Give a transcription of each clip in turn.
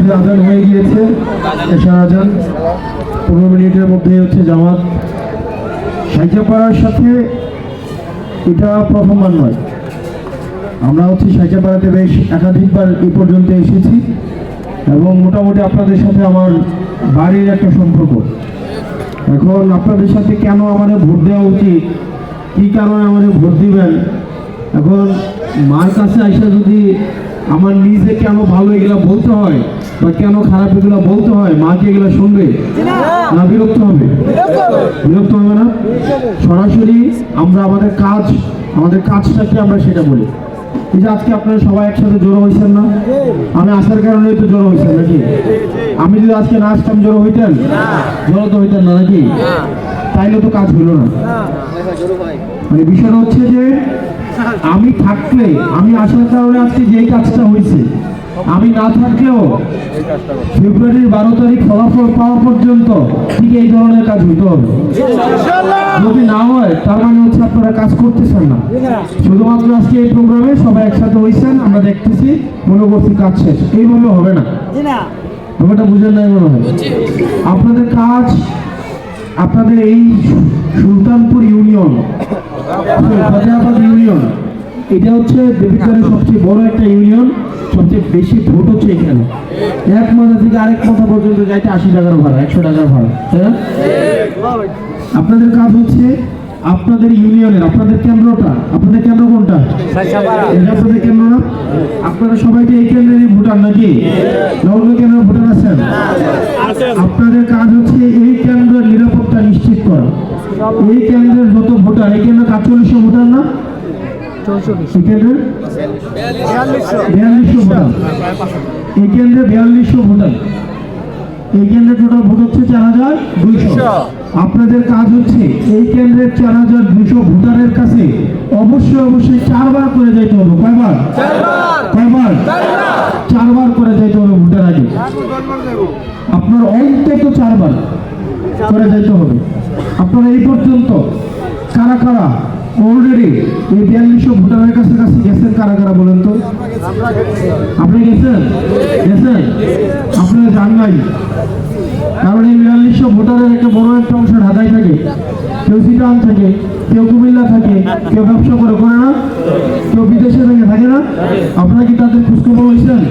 মধ্যে আজান হয়ে গিয়েছে, এশার আজান। 15 মিনিটের মধ্যে হচ্ছে জামাত। সাইচাপাড়ার সাথে এটা প্রথমবার নয়, আমরা হচ্ছে সাইচাপাড়াতে বেশ একাধিকবার এই পর্যন্ত এসেছি এবং মোটামুটি আপনাদের সাথে আমার বাড়ির একটা সম্পর্ক। এখন আপনাদের সাথে কেন আমাদের ভোট দেওয়া উচিত, কী কারণে আমাদের ভোট দিবেন, এখন মার কাছে আইসা যদি আমার নিজে কেন ভালো এগুলো বলতে হয় বা কেন খারাপ এগুলো বলতে হয়, মা কি এগুলো শুনবে না বিরক্ত হবে? বিরক্ত হবে না? সরাসরি আমরা আমাদের কাজটাকে আমরা সেটা বলি। এই যে আজকে আপনারা সবাই একসাথে জড়ো হয়েছেন না, আমি আসার কারণেই তো জড়ো হয়েছেন নাকি? আমি যদি আজকে না আসতাম জড়ো হইতেন? জড়ো তো হইতেন না নাকি? তাইলে তো কাজ হলো না। মানে বিষয়টা হচ্ছে যে আমি থাকলে, আমি আসার কারণে আজকে যেই কাজটা হয়েছে, আমি না থাকলেও ফেব্রুয়ারির 12 তারিখ ফলাফল পাওয়া পর্যন্ত ঠিক এই ধরনের কাজ হইতে হবে। যদি না হয় তার মানে হচ্ছে আপনারা কাজ করতেছেন না। শুধুমাত্র আজকে এই প্রোগ্রামে সবাই একসাথে হয়েছেন, আমরা দেখতেছি, মনে করছি কাজ শেষ। এইভাবে হবে না, ব্যাপারটা বুঝেন নাই মনে হয়। আপনাদের কাজ, আপনাদের এই সুলতানপুর ইউনিয়ন, ফতেহাবাদ ইউনিয়ন, এটা হচ্ছে দেবিদ্বারের সবচেয়ে বড় একটা ইউনিয়ন, সবচেয়ে বেশি ভোট হচ্ছে এখানে। এক মাথা থেকে আরেক মাথা পর্যন্ত যাইতে 80 টাকার ভাড়া, 100 টাকার ভাড়া, তাই না? আপনাদের কাজ হচ্ছে আপনাদের ইউনিয়নের, আপনাদের কেন্দ্রটা, আপনাদের কেন্দ্র কোনটা? আপনাদের কেন্দ্র না? আপনারা সবাইকে এই কেন্দ্রেরই ভোটার নাকি? অন্য কেন্দ্রের ভোটার আছেন? আপনাদের কাজ হচ্ছে এই কেন্দ্রের নিরাপত্তা নিশ্চিত করা। এই কেন্দ্রের যত ভোটার, এই কেন্দ্রে 4800 ভোটার না? এই কেন্দ্রে 4200 ভোটার, এই কেন্দ্রে 4200 ভোটার, এই কেন্দ্রে টোটাল ভোট হচ্ছে 4200। আপনাদের কাজ হচ্ছে এই কেন্দ্রের 4200 ভোটারের কাছে অবশ্যই 4 বার করে যাইতে হবে। কয়বার? 4 বার করে যাইতে হবে ভোটের আগে। আপনার অন্তত 4 বার করে যাইতে হবে। আপনারা এই পর্যন্ত কারা কারা অলরেডি এই 4200 ভোটারের কাছে গেছেন? কারা কারা বলেন তো? আপনি গেছেন? আপনারা জান নাই, কারণ এই 4200 ভোটারের একটা বড় একটা অংশ ঢাকায় থাকে, কেউ চিটাগাং থাকে, কেউ কুমিল্লা থাকে, কেউ ব্যবসা করে না, কেউ বিদেশে থাকে না। আপনারা কি তাদের খোঁজখবর হয়েছেন?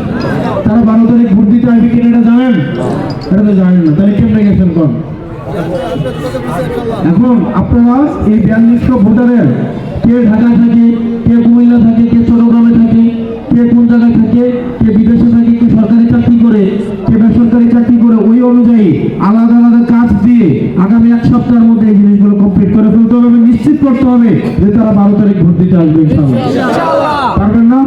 তারা 12 তারিখ ভোট দিতে আসবে কিনা এটা জানেন? এটা তো জানেন না, তাহলে কেমনে গেছেন কোন? এখন আপনারা এই 4200 ভোটারের কে ঢাকায় থাকে, কে কুমিল্লা থাকে, কে চট্টগ্রামে থাকে, কে কোন জায়গায় থাকে, কে বিদেশে থাকে, কে সরকারি চাকরি করে, কে বেসরকারি চাকরি করে, ওই অনুযায়ী আলাদা আলাদা কাজ দিয়ে আগামী 1 সপ্তাহের মধ্যে এই জিনিসগুলো কমপ্লিট করে ফেলতে হবে। নিশ্চিত করতে হবে যে তারা 12 তারিখ ভোট দিতে আসবে। ইনশাআল্লাহ পারবেন না?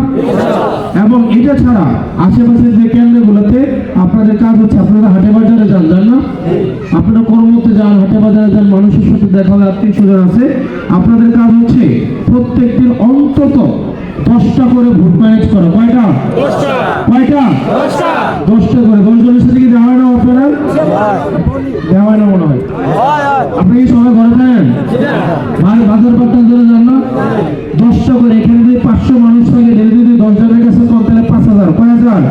এবং এটা ছাড়া আশেপাশের যে কেন্দ্রগুলোতে আপনাদের কাজ হচ্ছে, আপনারা হাটে বাজারে যান না? আপনারা কর্মতে যান, হাটে বাজারে যান, মানুষের সাথে দেখা হয়, আত্মীয় স্বজন আছে। আপনাদের কাজ হচ্ছে প্রত্যেকদিন অন্তত 10টা করে ভোট ম্যানেজ করা। কয়টা? 10টা করে। 10 জনের সাথে কি দেওয়া হয় না? আপনারা দেওয়া হয় না মনে হয়। আপনি কি সবাই ঘরে থাকেন? বাজার পাট্টার জন্য যান না? 10টা করে। এখানে যদি 500 মানুষ থাকে, যদি 10 জনের কাছে কম, তাহলে 5000। কয় হাজার?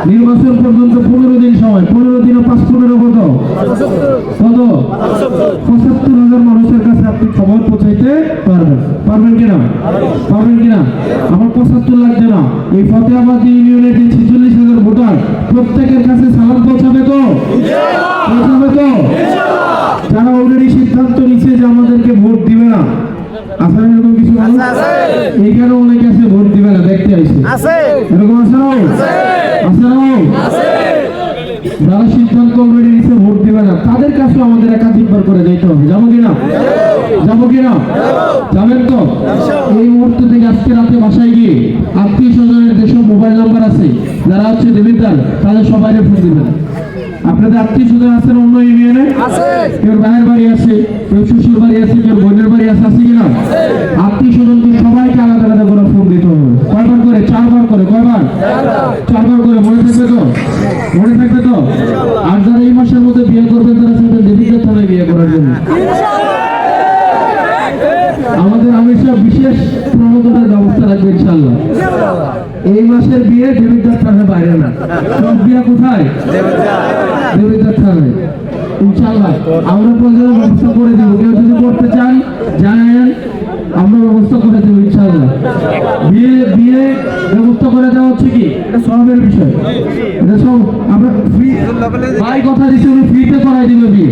নির্বাচন পর্যন্ত 15 দিন সময়। 15 দিনে 5 15 কত? 75,000 মানুষের কাছে আপনি খবর পৌঁছাইতে পারবেন কিনা? আমার 75 লাগছে না। এই ফতেহাবাদ ইউনিয়নের যে 46,000 ভোটার, প্রত্যেকের কাছে সালাম পৌঁছাবে তো? যারা অলরেডি সিদ্ধান্ত নিচ্ছে যে আমাদেরকে ভোট দিবে না, আসলে এরকম কিছু এইখানে অনেকে আছে ভোট দিবে না, দেখতে আইছে, এরকম আছে না? যারা সিদ্ধান্ত অলরেডি নিচ্ছে ভোট দিবে না, তাদের কাছে আমাদের একাধিকবার করে যেতে হবে। যাবো কিনা? যাবেন তো? এই মুহূর্ত থেকে আজকে রাতে বাসায় গিয়ে আত্মীয় স্বজনের যেসব মোবাইল নাম্বার আছে, যারা হচ্ছে দেবিদ্বার, তাদের সবাই ফোন দিবেন। আপনাদের আত্মীয় স্বজন আছেন অন্য ইউনিয়নে? কেউ ভাইয়ের বাড়ি আছে, কেউ শ্বশুর বাড়ি আছে, কেউ বোনের বাড়ি আছে কিনা? আত্মীয় স্বজনকে সবাইকে আলাদা আলাদা করে ফোন দিতে হবে। কয়বার করে? 4 বার করে। কয়বার? 4 বার করে। মনে থাকবে তো? আর যারা এই মাসের মধ্যে বিয়ে করবেন, তারা সেটা দেবিদ্বার থানায় বিয়ে করার জন্য। আমাদের বিশেষ অনুমোদনের ব্যবস্থা রাখবে ইনশাআল্লাহ। এই মাসের বিয়ে দেবিদ্বার থানার বাইরে না, সব বিয়ে কোথায়? দেবিদ্বার থানায়। ইনশাআল্লাহ আমরা প্রয়োজনে ব্যবস্থা করে দেবো। কেউ যদি করতে চান জানেন, আমরা ব্যবস্থা করে দেবো ইনশাআল্লাহ। বিয়ে ব্যবস্থা করে দেওয়া হচ্ছে কি এটা সবের বিষয়, এটা সব আমরা ফ্রি। ভাই কথা দিচ্ছি উনি ফ্রিতে করাই দিবে বিয়ে,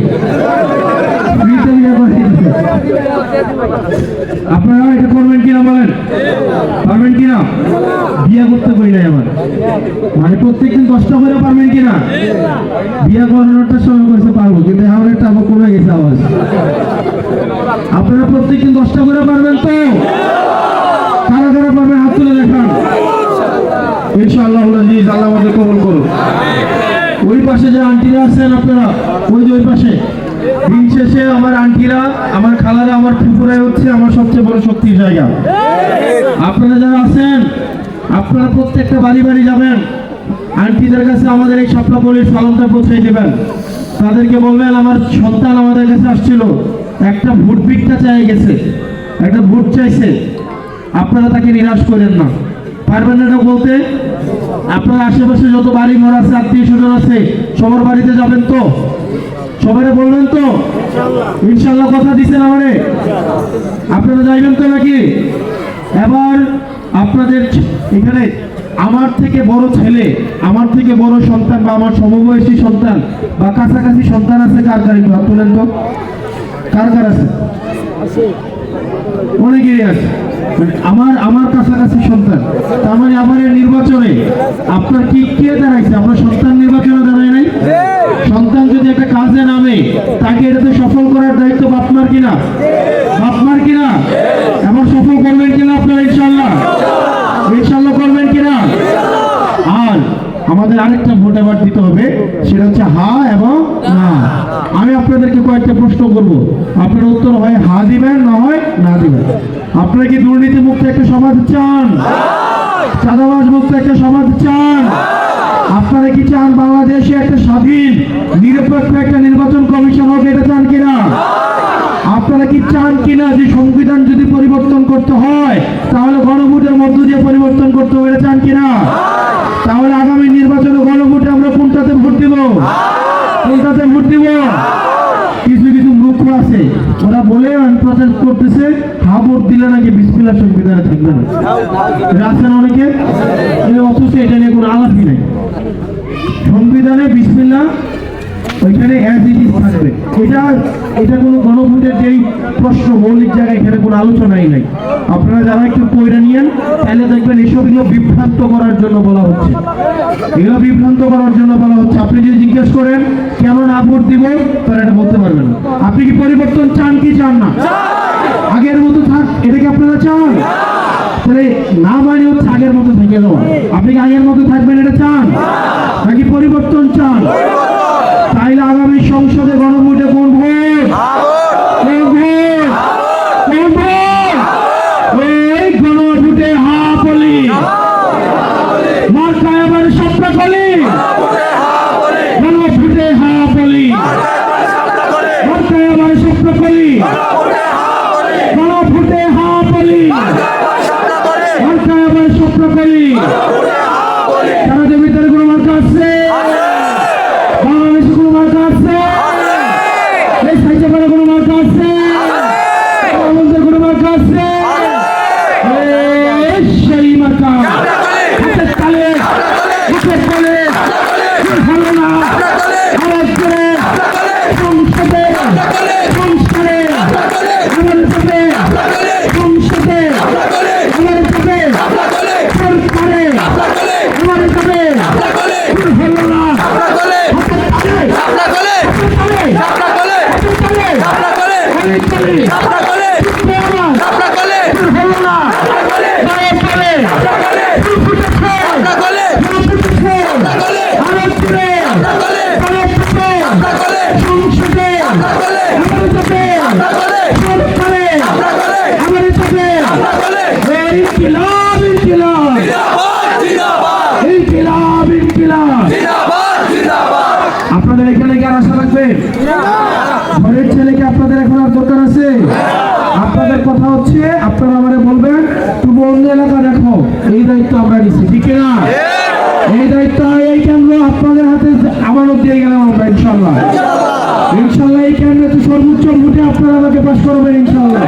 ফ্রিতে বিয়ে করাই দিবে। আপনারা এটা করবেন কিনা বলেন, পারবেন কিনা? বিয়ে করতে করি নাই আমার, মানে প্রত্যেকদিন কষ্ট করে পারবেন কিনা? বিয়ে করানোটা সময় করেছে পারবো, কিন্তু আমার একটা আবার কমে গেছে আওয়াজ। আপনারা প্রত্যেকদিন কষ্ট করে পারবেন তো? কারা কারা পারবেন হাত তুলে দেখান। ইনশাআল্লাহ আল্লাহ আমাদের কবুল করুন। ওই পাশে যে আন্টিরা আছেন আপনারা, ওই যে ওই পাশে দিন শেষে আমার আন্টিরা, আমার খালারা, আমার ফুপুরাই হচ্ছে আমার সবচেয়ে বড় শক্তির জায়গা। আপনারা যারা আছেন আপনারা প্রত্যেকটা বাড়ি বাড়ি যাবেন, আন্টিদের কাছে আমাদের এই শাপলাপল্লির সালামটা পৌঁছে দেবেন। তাদেরকে বলবেন আমার সন্তান আমাদের কাছে আসছিল, একটা ভোট ভিক্ষা চাই গেছে, একটা ভোট চাইছে, আপনারা তাকে নিরাশ করেন না। পারবেন না এটা বলতে? আপনার আশেপাশে যত বাড়ি ঘর আছে, আত্মীয় স্বজন আছে, সবার বাড়িতে যাবেন তো? সবাই বলবেন তো? ইনশাআল্লাহ কথা দিচ্ছেন আমারে? আপনারা যাইবেন তো নাকি? এবার আপনাদের এখানে আমার থেকে বড় ছেলে, আমার থেকে বড় সন্তান বা আমার সমবয়সী সন্তান বা কাছাকাছি সন্তান আছে কার কার? একটু হাত তোলেন তো, কার কার আছে? অনেকেরই আছে। আমার কাছাকাছি সন্তান, তার মানে আমার নির্বাচনে আপনার কি কে দাঁড়াইছে? আপনার সন্তান নির্বাচনে দাঁড়ায় নাই? সন্তান যদি একটা কাজে নামে তাকে এটাতে সফল করার দায়িত্ব বাপমার কিনা? বাপমার কিনা? এমন সফল করবেন কিনা আপনারা? ইনশাআল্লাহ ইনশাআল্লাহ করবেন কিনা? আর আমাদের আরেকটা ভোট এবার দিতে হবে, সেটা হচ্ছে হা এবং না। আমি আপনাদেরকে কয়েকটা প্রশ্ন করব, আপনার উত্তর হয় হা দিবেন, না হয় না দিবেন। আপনারা কি দুর্নীতি মুক্ত একটা সমাজ চান? চাঁদাবাজ মুক্ত একটা সমাজ চান? আপনারা কি চান বাংলাদেশে একটা স্বাধীন নিরপেক্ষ একটা নির্বাচন কমিশন হোক? এটা চান কিনা? আপনারা কি চান কিনা যে সংবিধান যদি পরিবর্তন করতে হয় তাহলে গণভোটের মধ্য দিয়ে পরিবর্তন করতে হবে? এটা চান কিনা? তাহলে আগামী নির্বাচনে গণভোটে আমরা কোনটাতে ভোট দিব? কোনটাতে ভোট দিব? কিছু কিছু মূর্খ আছে, ওরা বলে প্রচার করতেছে হা ভোট দিলে নাকি বিসমিল্লাহ সংবিধানে থাকবে না। আছেন অনেকে, অথচ এটা নিয়ে কোনো আলাপই নাই। সংবিধানে বিসমিল্লাহ ওইখানে থাকবে। এটা কোনো গণভোটের যেই প্রশ্ন মৌলিক জায়গায় এখানে কোনো আলোচনাই নাই। আপনারা যারা একটু পড়ে নিয়েন তাহলে দেখবেন এসবগুলো বিভ্রান্ত করার জন্য বলা হচ্ছে, এগুলো বিভ্রান্ত করার জন্য বলা হচ্ছে। আপনি যদি জিজ্ঞেস করেন কেন না ভোট দিব, তারা এটা বলতে পারবেন না। আপনি কি পরিবর্তন চান কি চান না? আগের মতো থাক, এটা কি আপনারা চান? তাহলে না মানে হচ্ছে আগের মতো থেকে যাওয়া। আপনি কি আগের মতো থাকবেন এটা চান নাকি পরিবর্তন চান? তাইলে আগামী সংসদে গণভোটে কোন ভোট? কোন ভোট? কোন ভোট? এই গণভোটে হা বলি, মার্কা এবার সবটা বলি, গণভোটে হা বলি, মার্কা এবার সবটা বলি, গণভোটে হা বলি, মার্কা এবার সবটা বলি। তারা যে ভিতরে কোনো মার্কা আছে? বাংলাদেশে কোনো মার্কা আছে? এই সাইকেলে কোনো মার্কা আছে? আমাদের কোনো মার্কা আছে? সেই মার্কা হাতের তালে, হাতের তালে ভালো না আওয়াজ করে সংসদে, সংস্কারে আমার যাবে, সংসদে আমার যাবে, সরকারে আমার যাবে, ভালো না আপনাদের এখানে কি আর আশা রাখবে? ঘরের ছেলেকে আপনাদের এখন আর দরকার আছে? আপনাদের কথা হচ্ছে আপনারা আমারে বলবেন কোন এলাকা দেখো, এই দায়িত্ব আমরা নিচ্ছি, ঠিক না? এই দায়িত্ব এই কেন্দ্র আপনাদের হাতে আমানত দিয়ে গেলাম আমরা, ইনশাল্লাহ। ইনশাল্লাহ এই কেন্দ্রে তো সর্বোচ্চ ভোটে আপনারা আমাকে পাশ করবেন, ইনশাল্লাহ।